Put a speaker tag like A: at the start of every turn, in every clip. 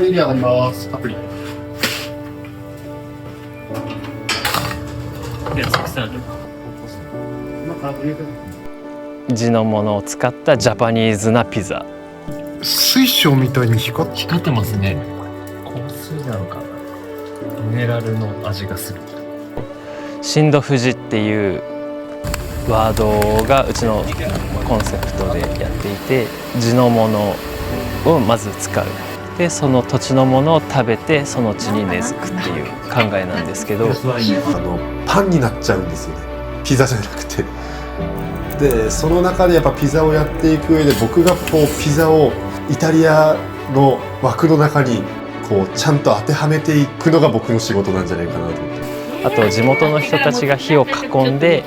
A: エリアがあります。アプリ。
B: 地のものを使ったジャパニーズなピザ。
C: 水晶みたいに光
B: ってますね。香水なのかな。ミネラルの味がする。新戸富士っていうワードがうちのコンセプトでやっていて、地のものをまず使う。でその土地のものを食べてその地に根付くっていう考えなんですけど、
D: パンになっちゃうんですよね、ピザじゃなくて。でその中でやっぱピザをやっていく上で、僕がこうピザをイタリアの枠の中にこうちゃんと当てはめていくのが僕の仕事なんじゃないかなと思って。
B: あと地元の人たちが火を囲んで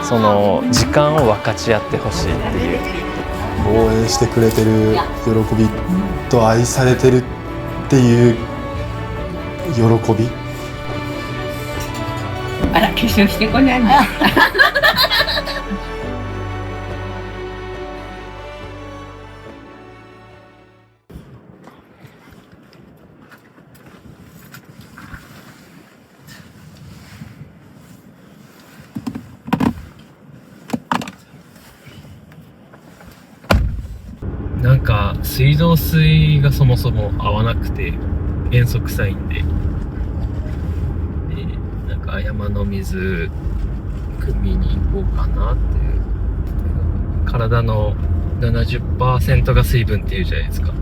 B: その時間を分かち合ってほしいっていう。
D: 応援してくれてる喜びと愛されてるっていう喜び。
E: あら、化粧してこないんだ。
B: なんか水道水がそもそも合わなくて塩素臭いんで、なんか山の水汲みに行こうかなっていう。体の 70% が水分っていうじゃないですか。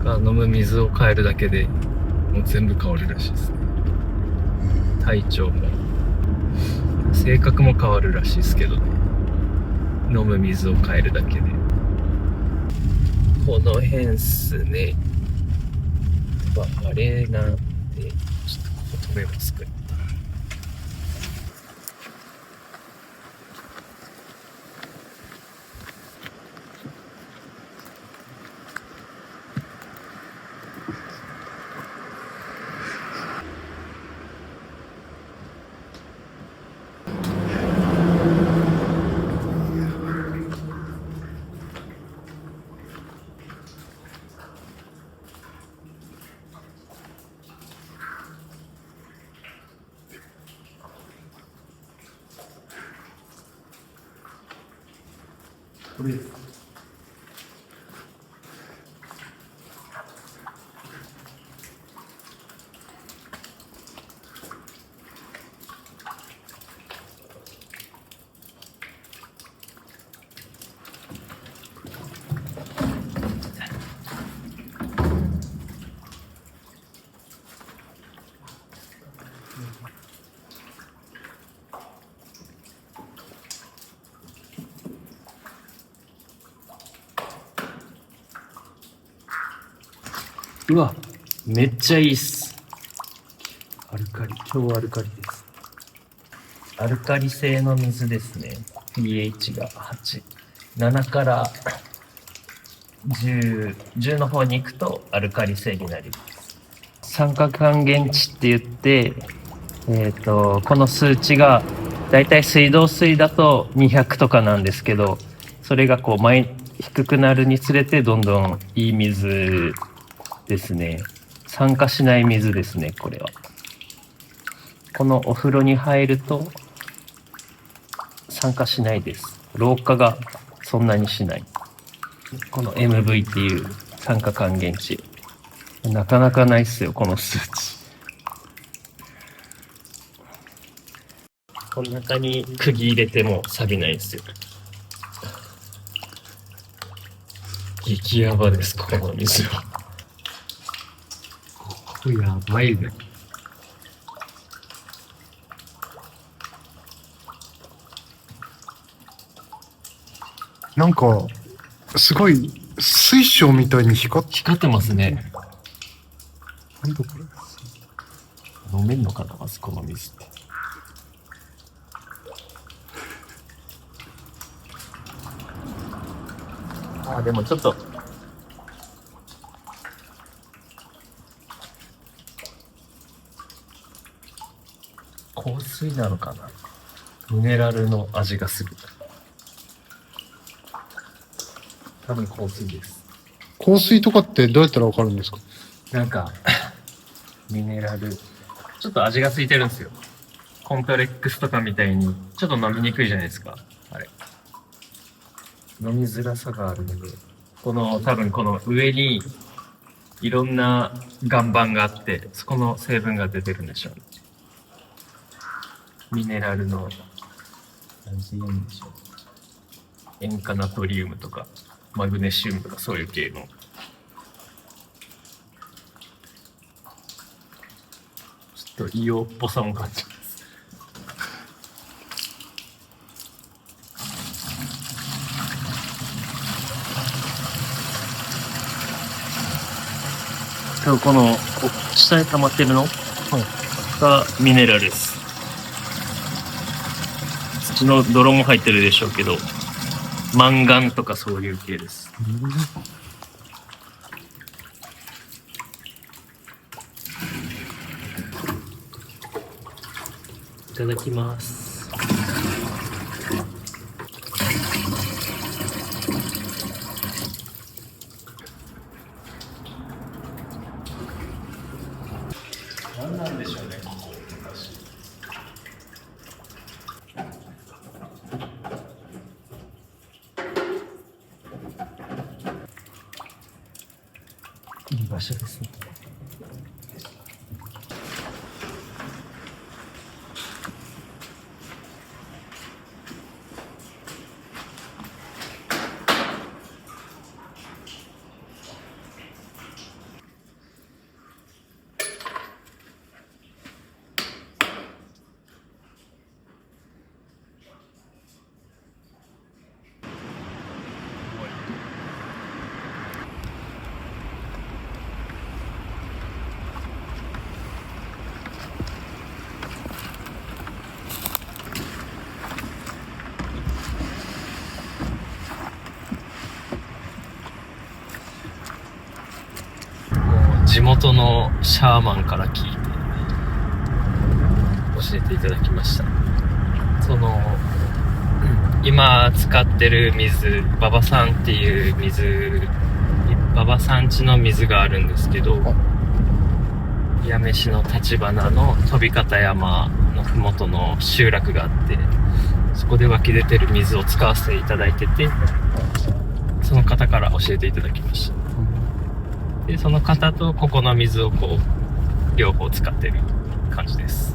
B: が飲む水を変えるだけでもう全部変わるらしいですね。体調も性格も変わるらしいですけどね、飲む水を変えるだけで。この辺っすね。あれなんで、ちょっとここ止めますか。
A: これです。
B: うわ、めっちゃいいっす。アルカリ、超アルカリです。アルカリ性の水ですね。pH が8。7から10、10の方に行くとアルカリ性になります。酸化還元値って言って、この数値がだいたい水道水だと200とかなんですけど、それがこう低くなるにつれてどんどんいい水ですね。酸化しない水ですね、これは。このお風呂に入ると酸化しないです。老化がそんなにしない。この MV っていう酸化還元値。なかなかないっすよ、この数値。この中に釘入れても錆びないんですよ。激ヤバです、ここの水は。ここやばいね。
C: なんかすごい水晶みたいに光
B: ってますね。
C: なんだこれ。
B: 飲めんのかな、あそこの水って。あ、でもちょっと香水なのかな。ミネラルの味がする。多分香水です。
C: 香水とかってどうやったらわかるんですか？
B: なんか、ミネラル、ちょっと味がついてるんですよ。コンプレックスとかみたいに、ちょっと飲みにくいじゃないですか。あれ。飲みづらさがあるので、多分この上に、いろんな岩盤があって、そこの成分が出てるんでしょうね。ミネラルの、何て言うんでしょう。塩化ナトリウムとか、マグネシウムとかそういう系の。ちょっと硫黄っぽさも感じます。多分この下に溜まってるのがミネラルです。土の泥も入ってるでしょうけど、マンガンとかそういう系です。いただきます。何なんでしょうね、ここ昔。いい場所ですね。地元のシャーマンから聞いて教えていただきました。今使ってる水、馬場さんっていう水、馬場さん家の水があるんですけど、八女市の立花の飛方山のふもとの集落があって、そこで湧き出てる水を使わせていただいてて、その方から教えていただきました。で、その方とここの水を両方使ってる感じです。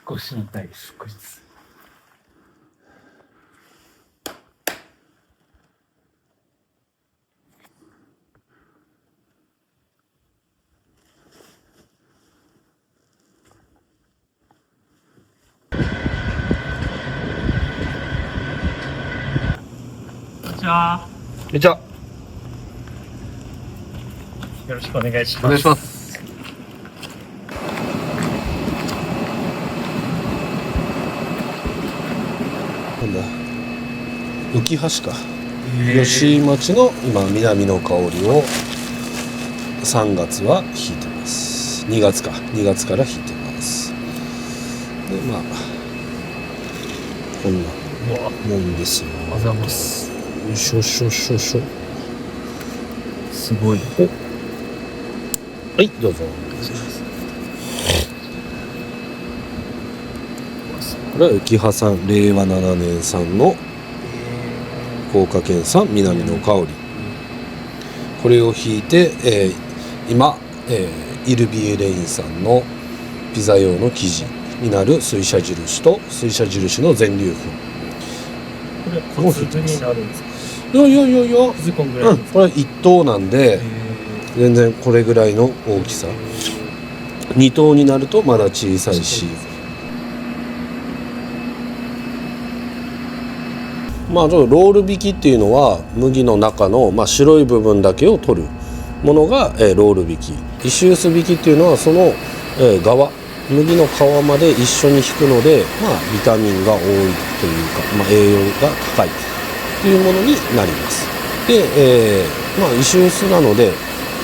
B: 少し痛いです、少しずつ。こんにちは。
C: こんにちは。
B: よろしくお願いします。
C: お願いします。
D: なんだ浮橋か、吉井町の今南の香りを3月は引いてます。2月から引いてます。でまあこんなもんですよ。
B: あざます。
D: よいしょしょしょしょ。
B: すごい。
D: はい、どうぞ。これは浮葉さん、令和7年産の
A: 福岡県産南の香り、これをひいて、今、イルビエレインさんのピザ用の生地になる水車印と水車印の全粒粉、
B: これ小粒になるんですか？
A: いや、
B: 小粒ぐらいですか？
A: これ1等なんで全然これぐらいの大きさ。2等になるとまだ小さいし、まあちょっとロール引きっていうのは麦の中の、白い部分だけを取るものが、ロール引き。石臼引きっていうのはその、側、麦の皮まで一緒に引くので、ビタミンが多いというか、栄養が高いっていうものになります。で、石臼なので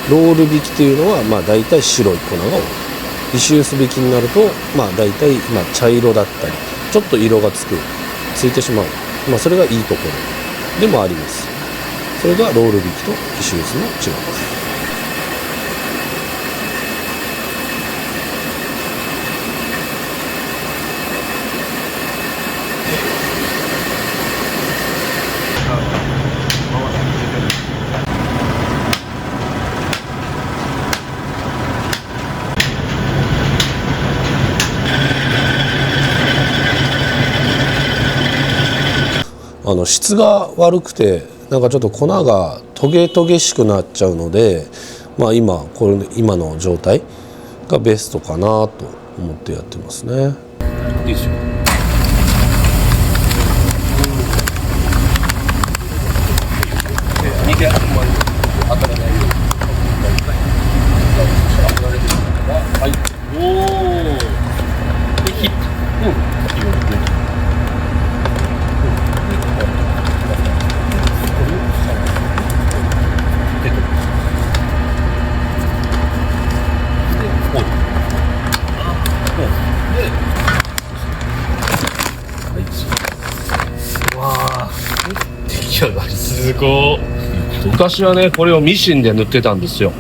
A: ロール引きっていうのはだいたい白い粉が多い。石臼引きになるとだいたい茶色だったりちょっと色がついてしまう、それがいいところでもあります。それがロール引きと石臼の違いです。質が悪くてなんかちょっと粉がトゲトゲしくなっちゃうので、今の状態がベストかなと思ってやってますね。いいですよ。はい。おお。でヒット。
B: すごい。
A: 昔はねこれをミシンで塗ってたんですよ、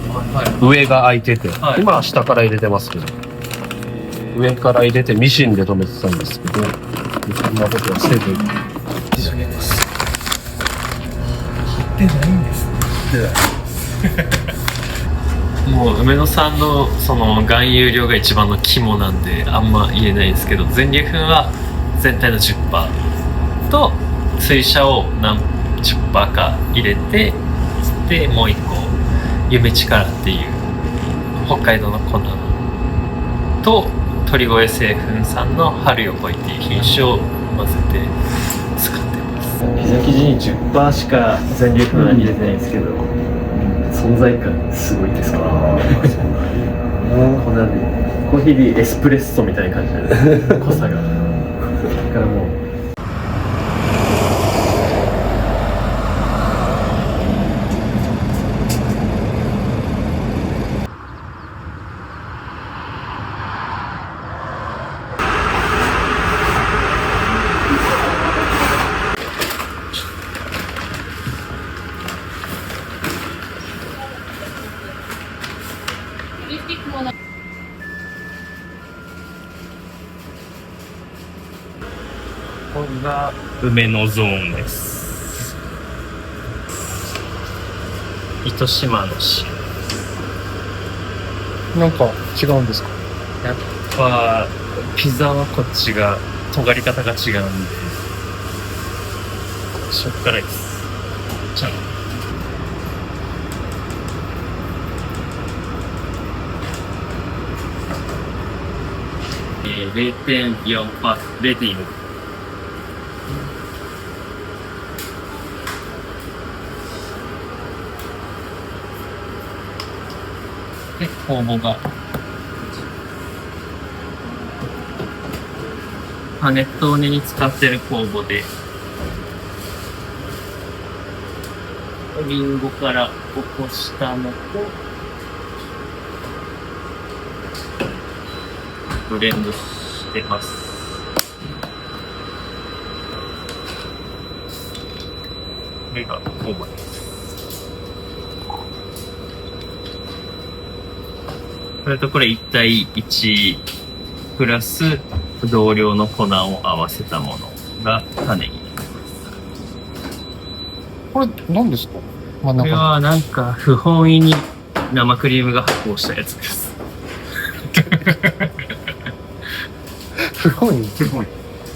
A: 上が開いてて、今は下から入れてますけど、上から入れてミシンで留めてたんですけど、そんなことはせず
B: 一緒にます。貼ってないんですね。もう梅野さんのその含有量が一番の肝なんであんま言えないですけど、全粒粉は全体の 10% と水車を何 10% か入れて、でもう一個夢力っていう北海道の粉と鳥越製粉さんの春よ来いっていう品種を混ぜて使ってます。ピザ生地に 10% しか全粒粉は入れてないんですけど、存在感すごいですから。こんなんでコーヒーでエスプレッソみたいな感じで濃さが。だからもう。ここが梅のゾーンです。糸島の市。
C: なんか違うんですか？
B: やっぱピザはこっちが尖り方が違うんで、しょっからいです。じゃあ0.4%、0.4%。で、酵母がパネットーネに使ってる酵母で、リンゴから起こしたのとブレンドしてます。これが酵母です。これとこれ1対1プラス同量の粉を合わせたものが種になります。
C: これ何ですか？真ん中。
B: これはなんか不本意に生クリームが発酵したやつです。
C: すごい。
B: 不本意。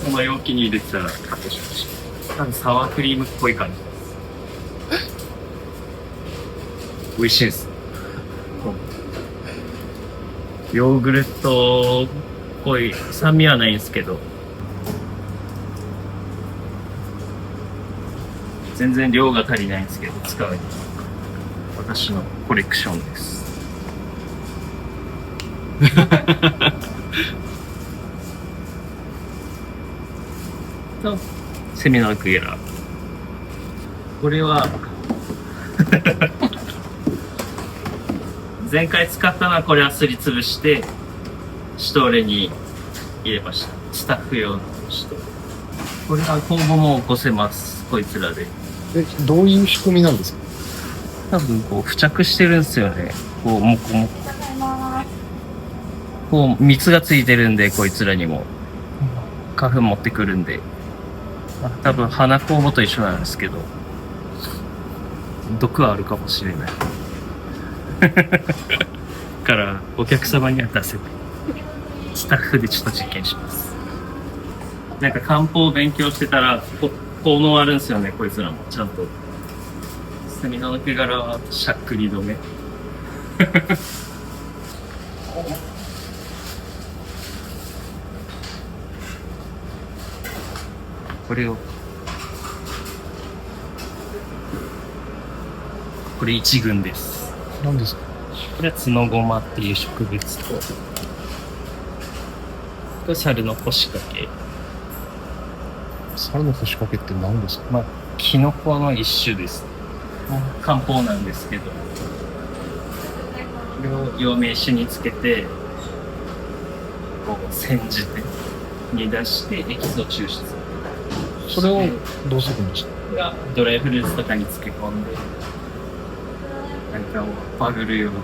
B: この容器に入れてたら発酵しました。多分サワークリームっぽい感じです。美味しいです。ヨーグルトっぽい酸味はないんですけど、全然量が足りないんですけど使うに私のコレクションです。とセミナークエラー、これは前回使ったのはこれはすりつぶしてシュトーレに入れました。スタッフ用のシュトーレ。これは今後も起こせます、こいつらで。
C: どういう仕組みなんですか？
B: 多分こう付着してるんですよね。こうもこもこう蜜がついてるんで、こいつらにも花粉持ってくるんで、多分花酵母と一緒なんですけど毒はあるかもしれないからお客様には出せない。スタッフでちょっと実験します。なんか漢方を勉強してたら効能あるんですよね、こいつらもちゃんと。セミの抜け殻はしゃっくり止めこれをこれ一群です。
C: 何ですか？
B: これはツノゴマっていう植物と、これ猿の腰掛け。
C: 猿の腰掛けって何ですか？
B: まあ、キノコの一種です。漢方なんですけど、これを陽明酒につけて、こう煎じて煮出してエキスを抽出。
C: それをどうするんですか？
B: これがドライフルーツとかに漬け込んで、なんかもうバグるような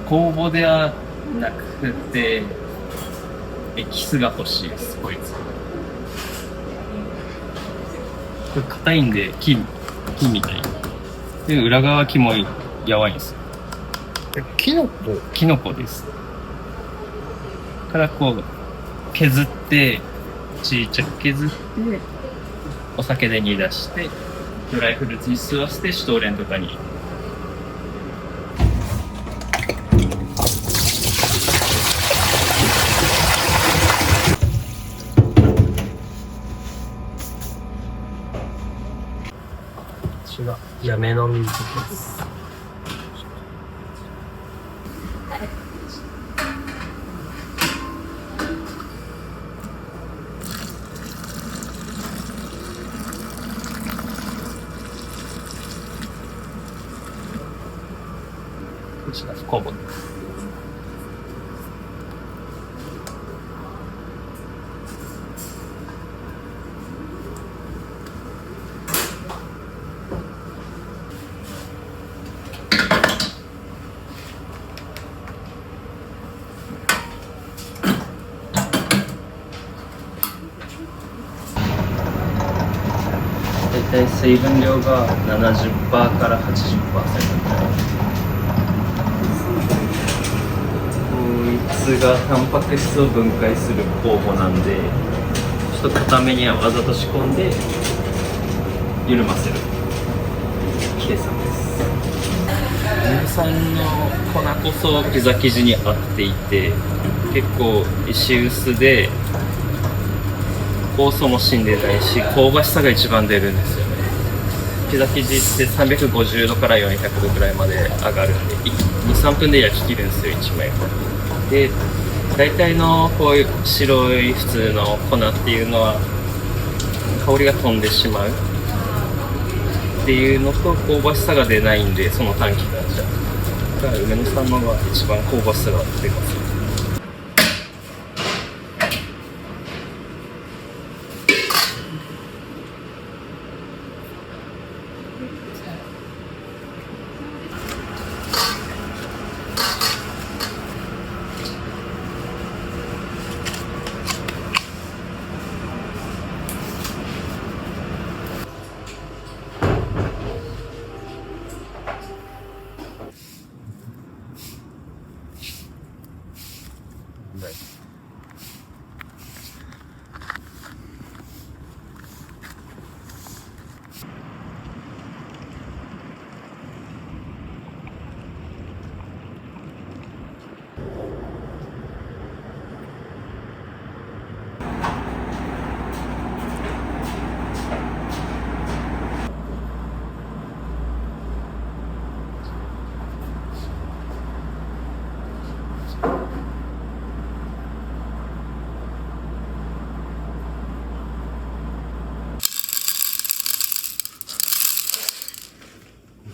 B: 酵母ではなくてエキスが欲しいです、こいつ。これ硬いんで木みたいで、裏側木もやばいんです。
C: キノコ
B: です。からこう削って、ちっちゃく削ってお酒で煮出してドライフルーツに吸わせてシュトーレンとかに。こちらやめの水です。こちら酵母です。大体水分量が70%から80%ぐらい。こいつがタンパク質を分解する酵母なんで、ちょっと固めにはわざと仕込んで緩ませる計算です。乳酸の粉こそピザ生地に合っていて、結構石臼で酵素も死んでないし、香ばしさが一番出るんですよね。ピザ生地って350度から400度ぐらいまで上がるんで、2、3分で焼き切るんですよ、1枚。で、大体のこういう白い普通の粉っていうのは香りが飛んでしまうっていうのと、香ばしさが出ないんで、その短期間じゃ。だから梅野さんのが一番香ばしさが出ます。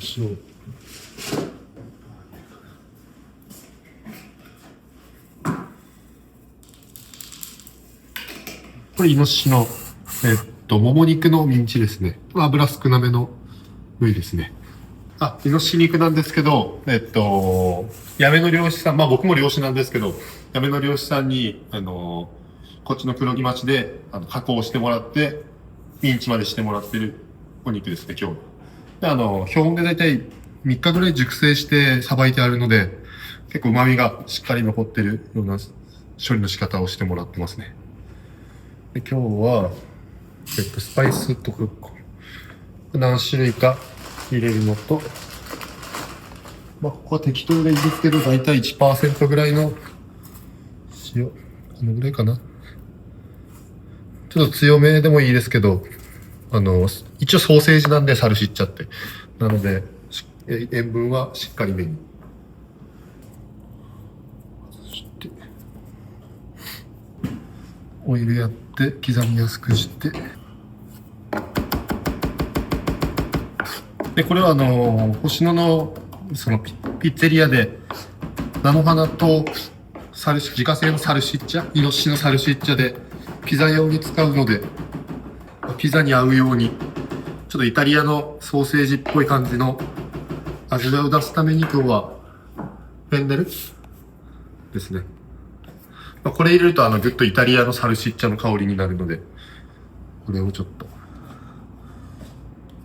C: そう。これイノシシの、もも肉のミンチですね。油少なめの部位ですね。あ、イノシシ肉なんですけど、やめの漁師さん、まあ僕も漁師なんですけど、やめの漁師さんに、こっちの黒木町で、加工してもらって、ミンチまでしてもらってるお肉ですね、今日。で、標本でだいたい3日ぐらい熟成してさばいてあるので、結構旨味がしっかり残ってるような処理の仕方をしてもらってますね。で今日は、スパイスとか何種類か入れるのと、まあ、ここは適当でいいですけど、だいたい 1% ぐらいの塩、このぐらいかな。ちょっと強めでもいいですけど、一応ソーセージなんでサルシッチャって。なので、塩分はしっかりめに。そして、オイルやって刻みやすくして、で、これは星野の、そのピッツェリアで、菜の花と自家製のサルシッチャ、イノシシのサルシッチャで、ピザ用に使うので、ピザに合うように、ちょっとイタリアのソーセージっぽい感じの味を出すために今日は、フェンネルですね。まあ、これ入れるとぐっとイタリアのサルシッチャの香りになるので、これをちょっと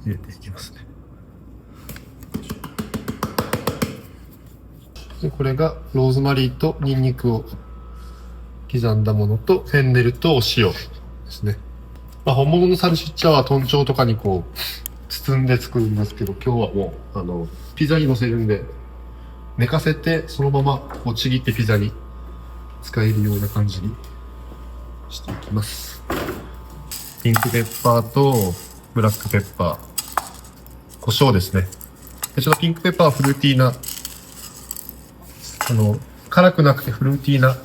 C: 入れていきますね。でこれがローズマリーとニンニクを刻んだものとフェンネルとお塩ですね。まあ、本物のサルシッチャは豚腸とかにこう包んで作るんですけど、今日はもうピザに乗せるんで寝かせてそのままこうちぎってピザに使えるような感じにしていきます。ピンクペッパーとブラックペッパー、胡椒ですね。でちょっとピンクペッパーはフルーティーな辛くなくてフルーティーな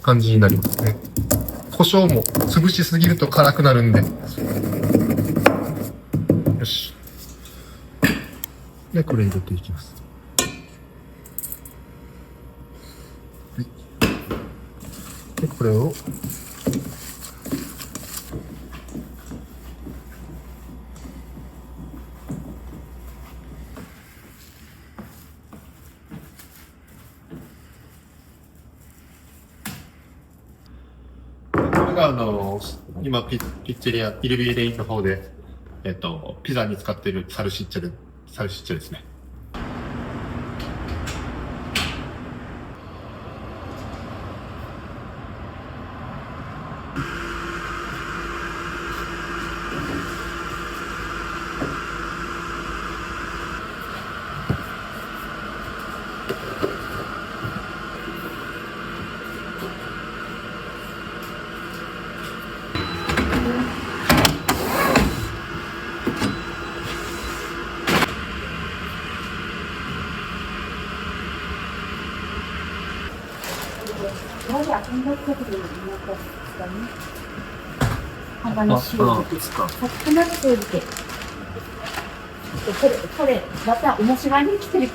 C: 感じになりますね。胡椒も潰しすぎると辛くなるんで。よし。で、これ入れていきます。はい。で、これを今ピッツェリア、イルビーレインの方で、ピザに使っているサルシッチャですね。
E: 幅の塩ですか。トマト漬け。これまた面白いに来てる。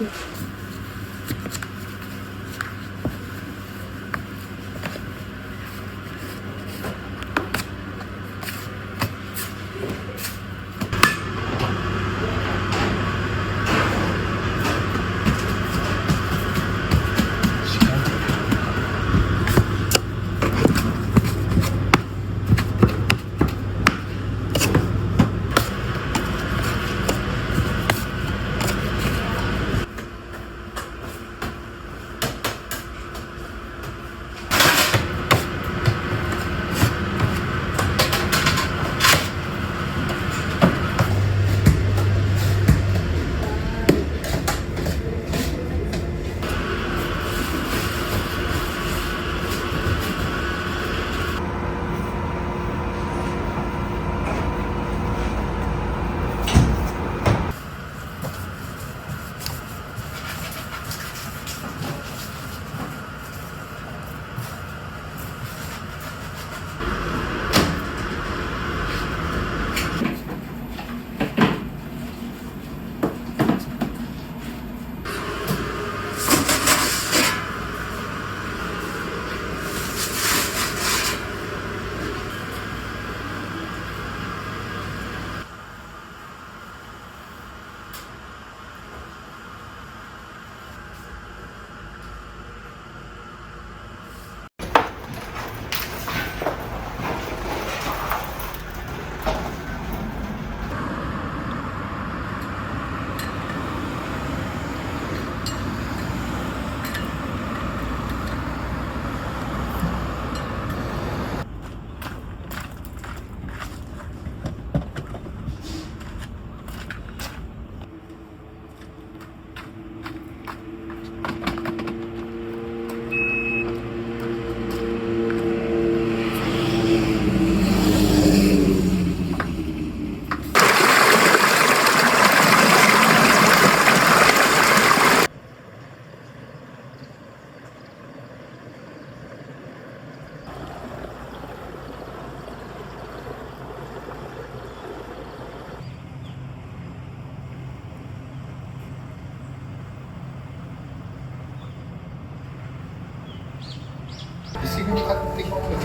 C: に買ってきたもので、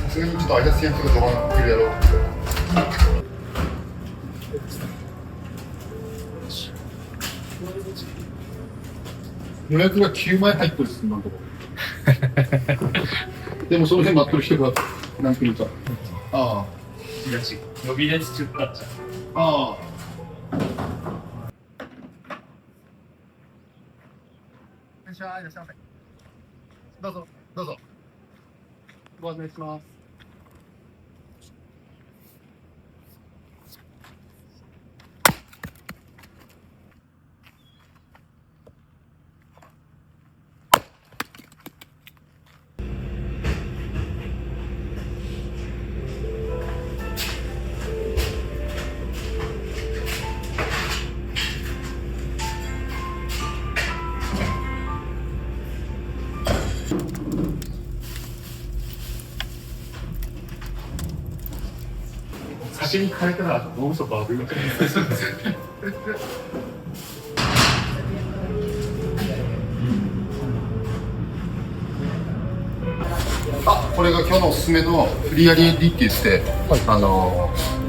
C: さすがにちょっと間制約がどうなってるやろう。予約が9枚入ってるっす、今のところ。でもその辺待ってる人が何組か。ああ。
B: 呼び出し中だっちゃう。
C: ああ。こんにちは、いらっしゃいませ。どうぞ、どうぞ。ご案内します。先に変えたら脳みそバグる。あ、これが今日のおすすめのフリアリエディって言って、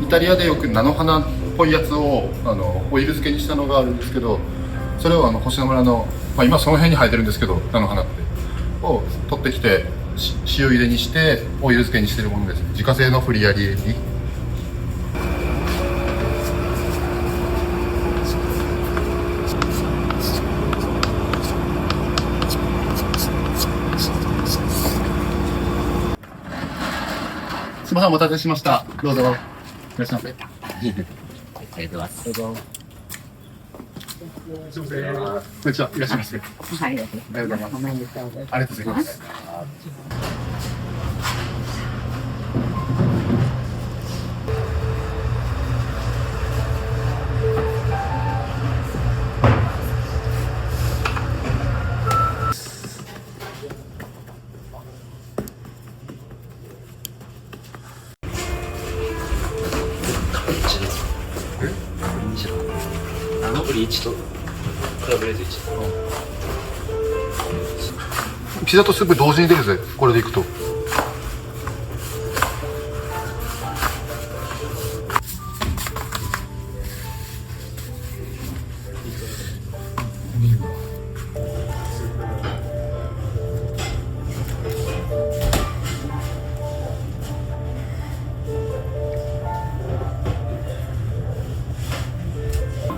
C: イタリアでよく菜の花っぽいやつをオイル漬けにしたのがあるんですけど、それを星野村の、今その辺に生えてるんですけど、菜の花ってを取ってきて塩入れにしてオイル漬けにしてるものです。自家製のフリアリエディ。すみません、お待たせしました。どうぞ。いらっしゃいませ。ありがとうございます。どうぞ。すみません。こんにちは。いらっしゃいませ。はい。ありがとうございます。ありがとうございます。ピザとスープ同時に出るぜ、これでいくと。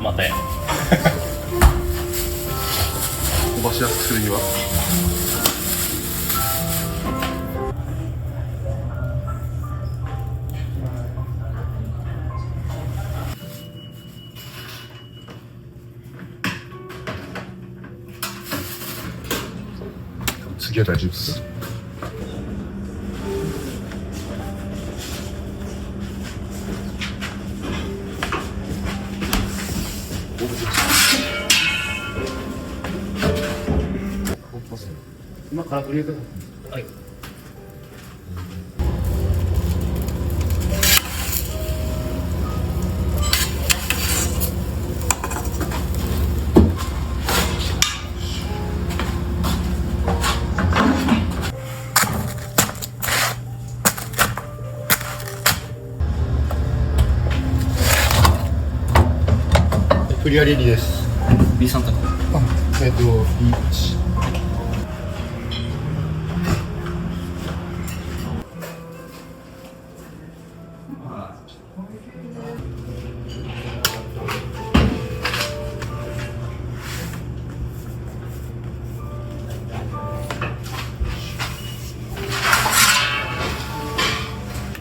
B: またや。
C: 飛ばしやすくするには。次は大丈夫です。今から取り入れた。はい。フリアリリです。
B: B さんとか。
C: B1。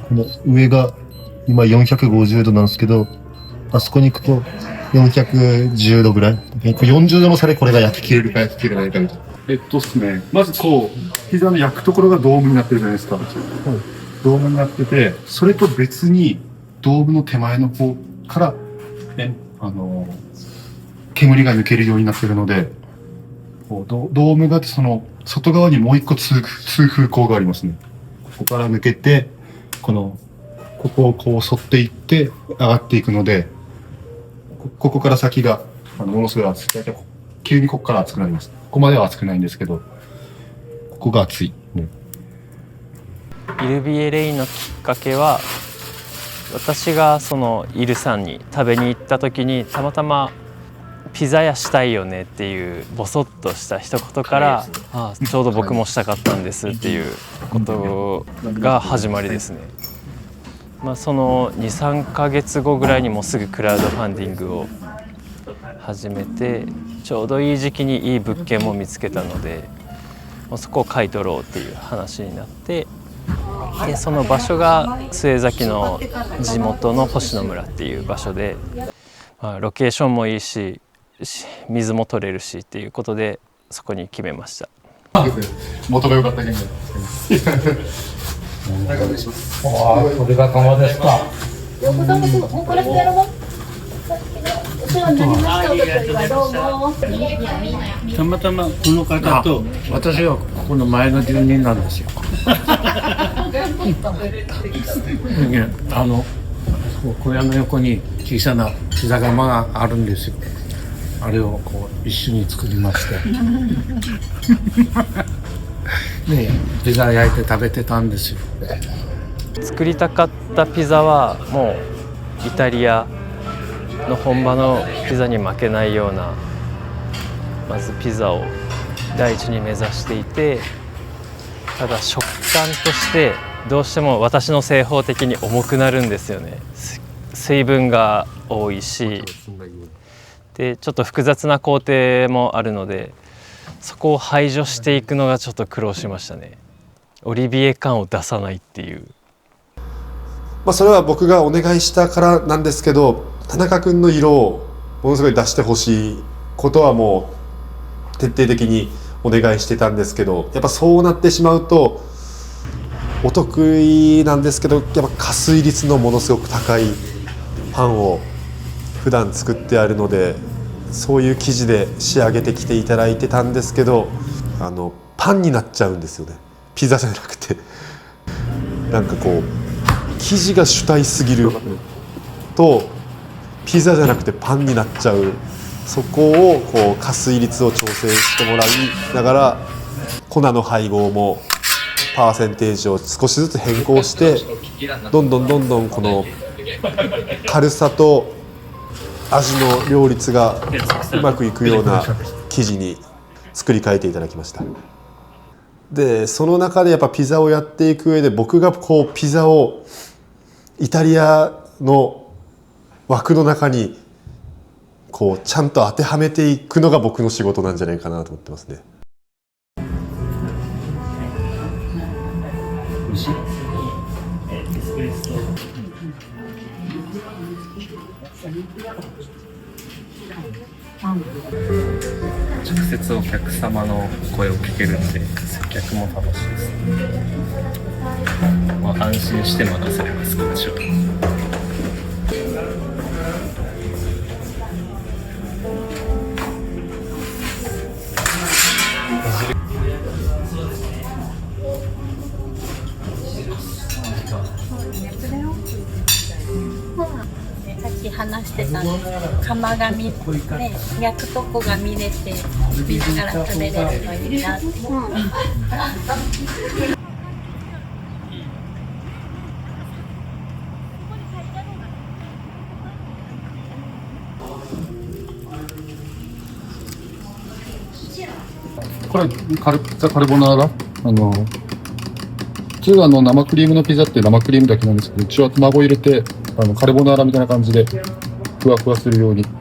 C: この上が今450度なんですけど、あそこに行くと410度ぐらい。40度の差でこれが焼き切れるか焼き切れないかみたいな。ですね、まずこう、ピザの焼くところがドームになってるじゃないですか。ドームになってて、それと別にドームの手前の方から、煙が抜けるようになってるので、こうドームがその外側にもう一個通風口がありますね。ここから抜けて、ここをこう沿っていって上がっていくので、ここから先がものすごい熱い。急にここから熱くなります。ここまでは熱くないんですけど、ここが熱い。
B: イルビエレインのきっかけは、私がそのイルさんに食べに行った時にたまたまピザ屋したいよねっていうボソッとした一言から「ああちょうど僕もしたかったんです」っていうことが始まりですね。その 2,3 ヶ月後ぐらいにもうすぐクラウドファンディングを始めて、ちょうどいい時期にいい物件も見つけたので、そこを買い取ろうっていう話になって、でその場所が末崎の地元の星野村っていう場所で、ロケーションもいいし水も取れるしっていうことでそこに決めました。
C: 元が良かった現在です。
F: これが釜ですか。
E: 横澤君、もうこれしてやろう。お世話になりました。お年寄りはどうも。
F: たまたまこの方と私はここの前の住人なんですよ。小屋の横に小さなピザ窯があるんですよ。あれをこう一緒に作りまして。ね、ピザ焼いて食べてたんですよ。
B: 作りたかったピザはもうイタリアの本場のピザに負けないようなまずピザを第一に目指していて、ただ食感としてどうしても私の製法的に重くなるんですよね。水分が多いしでちょっと複雑な工程もあるので、そこを排除していくのがちょっと苦労しましたね。オリビエ感を出さないっていう。
D: それは僕がお願いしたからなんですけど、田中君の色をものすごい出してほしいことはもう徹底的にお願いしてたんですけど、やっぱそうなってしまうとお得意なんですけど、やっぱ加水率のものすごく高いパンを普段作ってあるので、そういう生地で仕上げてきていただいてたんですけど、パンになっちゃうんですよね、ピザじゃなくて。なんかこう生地が主体すぎるとピザじゃなくてパンになっちゃう、そこをこう加水率を調整してもらいながら、粉の配合もパーセンテージを少しずつ変更して、どんどんこの軽さと味の両立がうまくいくような生地に作り変えていただきました。でその中でやっぱピザをやっていく上で、僕がこうピザをイタリアの枠の中にこうちゃんと当てはめていくのが僕の仕事なんじゃないかなと思ってますね。
B: 直接お客様の声を聞けるので接客も楽しいです。安心して任されます、こっちは。
E: さっき話してた窯が見ね、焼くとこが見れて自ら食べれるといいなって。
C: これピザカルボナーラ、普通生クリームのピザって生クリームだけなんですけど、うちは卵入れてカルボナーラみたいな感じでふわふわするように。回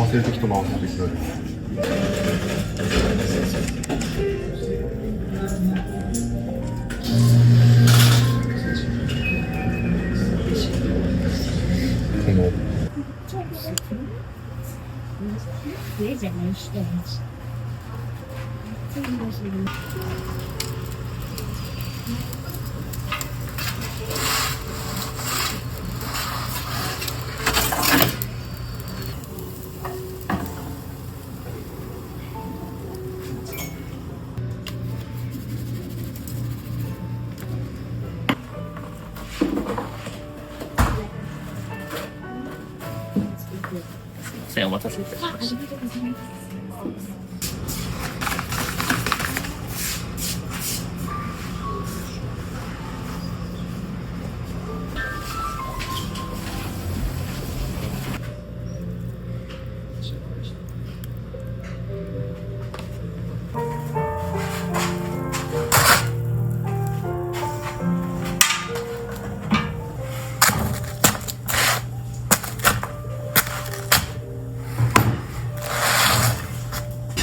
C: せるときと回せるときがある。
B: お待たせいたしました。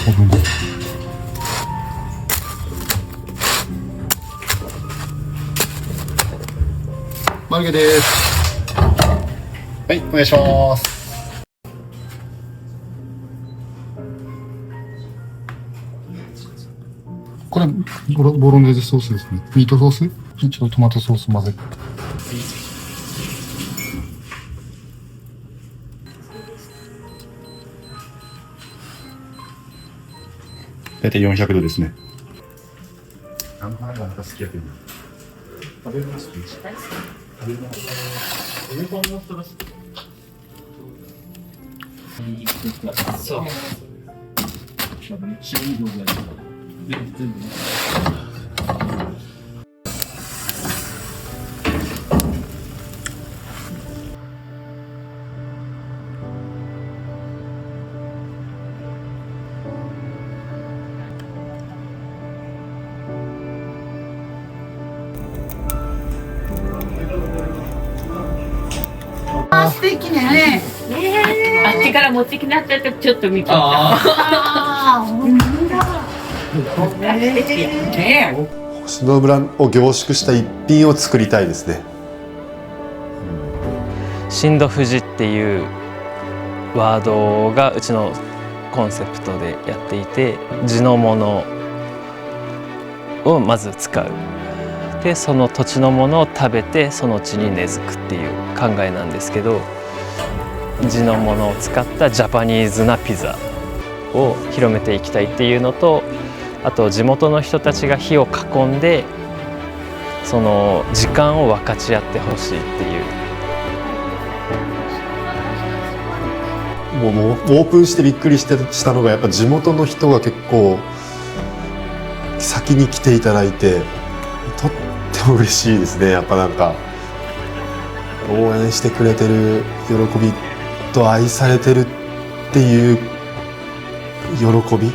C: 眉毛です。はい、お願いします。これボロネーゼソースですね。ミートソース？ちょっとトマトソース混ぜて。大体400度ですね。ハンバーガーが好きやけど。食べます？食べます。
B: そう。
G: 素敵ね。
E: あっちから持ってきなったってちょっと見てた。
G: ああ、本当だ。
D: 星の村を凝縮した一品を作りたいですね。
H: 新戸富士っていうワードがうちのコンセプトでやっていて、地のものをまず使う。でその土地のものを食べてその地に根付くっていう考えなんですけど、地のものを使ったジャパニーズなピザを広めていきたいっていうのと、あと地元の人たちが火を囲んでその時間を分かち合ってほしいっていう。
D: もうオープンしてびっくりしたのが、やっぱ地元の人が結構先に来ていただいて、とっても嬉しいですね。やっぱなんか応援してくれてる喜びと愛されてるっていう喜び。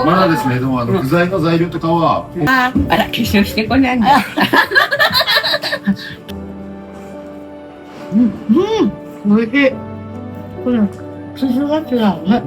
C: まだですね、でも具材の材料とかは。
G: あら、化粧してこないんだ。おいしい。これ、筋が違うね。